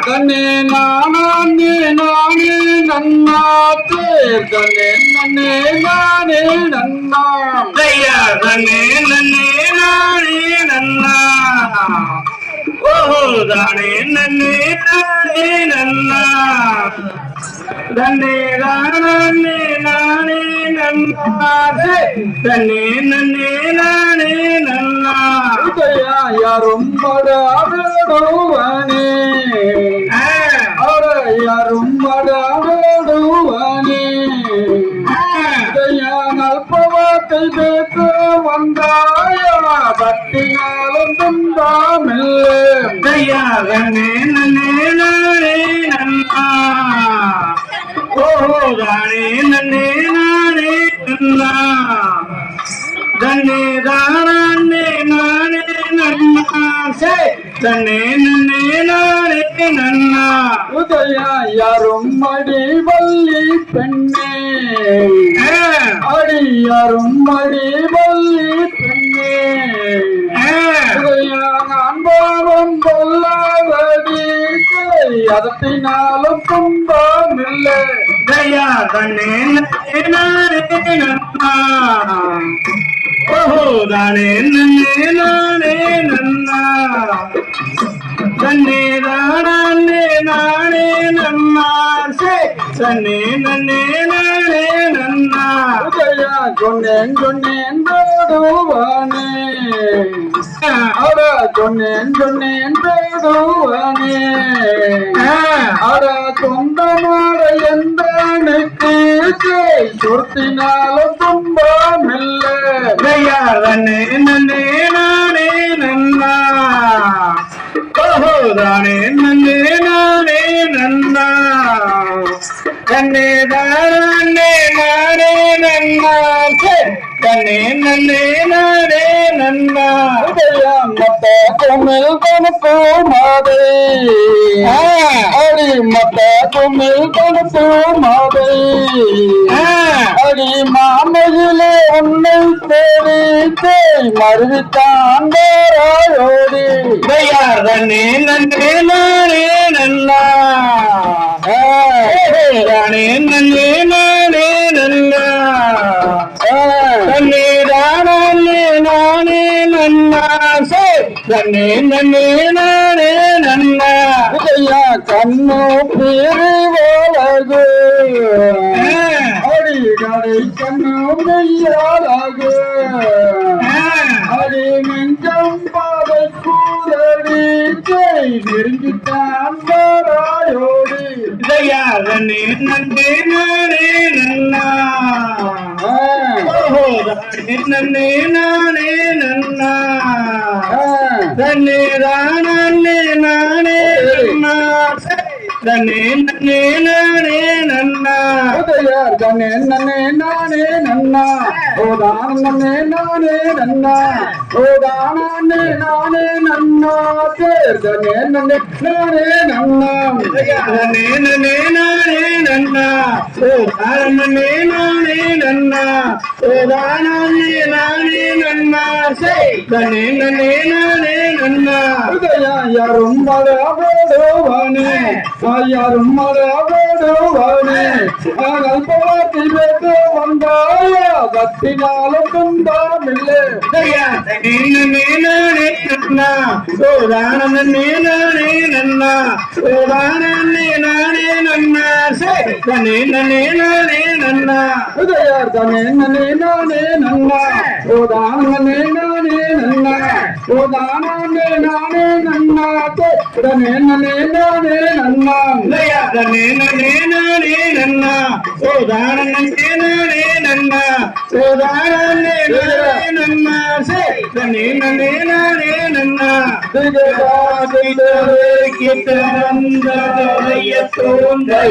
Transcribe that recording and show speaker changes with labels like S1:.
S1: தன்னே நானே நானே நன்னா தன்னே நன்னே நானே நன்னா
S2: ஐயா தன்னே நன்னே நானே நன்னா ஓஹோ தானே நன்னே நானே நன்னா தன்னே நானே நானே நன்னா தன்னே நன்னே நானே நன்னா
S1: யாரும் படாடுவானே யாரும் படாடுவானே அல்பவாத்தை பேச வந்தாயா பட்டினாலும் துண்டாமில்லை
S2: தன்னே நன்னே நானே நன்னா ஓஹோ தானே நன்னே நானே நன்னா தன்னே தானே நானே நன்னா தன்னே நன்னே நானே நன்னா
S1: உதயா யாரும் அடி வள்ளி பெண்ணே அடி யாரும் அடி வள்ளி பெண்ணே உதயா நான் பாவம் கொல்லாதடி அதத்தினாலும் துன்பமில்லை
S2: தயா தன்னே நன்னே நானே நன்னா ஓஹோ தானே நன்னே நானே நன்னா தன்னே தானே நானே நன்னா தன்னே நன்னே நானே நன்னா
S1: உதயா சொன்னேன் சொன்னேன் போடுவானே அட சொன்னேன் சொன்னேன் போடுவானே அட சொந்தமாட எந்தனுக்கு சொத்தினாலும் துன்பமில்லை
S2: தயா தன்னே நன்னே நானே நன்னா ஓஹோ தானே நன்னே நானே நன்னா தன்னே தானே நானே நன்னா தன்னே நன்னே நானே நன்னா
S1: மத்த குமிழ் கொடுப்பு மாதை அடி மத்த குமிழ் கொடுப்பு மாதை அடி மாமையிலே உன்னை தேடி மறுவித்தான் ஓடி
S2: தன்னே நன்னே நானே நன்னா தானே நன்னே நானே நன்னா தன்னே தானே நானே நன்னா தன்னே நன்னே நானே நன்னா
S1: உதயா கண்ணு பிரிவழகு அடி கடை கண்ணு மெய்யாளகு அடி நெஞ்சம் பாதை கூறடி நெருங்கித்தான் வாராயோடி
S2: தயா தன்னே நன்னே நானே நன்னா ஓஹோ தானே நன்னே நானே நன்னா தன்னே தானே நானே நன்னா தன்னே நன்னே நானே நன்னா
S1: உதயா தன்னே நன்னே நானே நன்னா ஓதான நன்னே நானே நன்னா ஓதானே நானே நன்னா தன்னே நன்னே நானே நன்னா
S2: தன்னே நன்னே நானே நன்னா ஓதானே நானே நன்னா ஓதானே நானே நன்னா தன்னே நன்னே நானே நன்னா
S1: உதயா யாரும் மழை யாரும் மழை அல்பவாத்தில் பேச வந்தாயா கத்தினாலும் துன்பமில்லை
S2: தயா தன்னே நன்னே நானே நன்னா ஓதானே நானே நன்னா ஓதானே நானே நன்னா தன்னே நன்னே நானே நன்னா
S1: உதயா தன்னே நன்னே நானே நன்னா ஓதானே நானே நன்னா ஓதானே நானே நன்னா தன்னே நன்னே நானே நன்னா
S2: தயா தன்னே நன்னே நானே நன்னா ஓதானே நானே நன்னா ஓதானே நானே நன்னா தன்னே நன்னே நானே நன்னா கிட்ட வந்த தோந்தை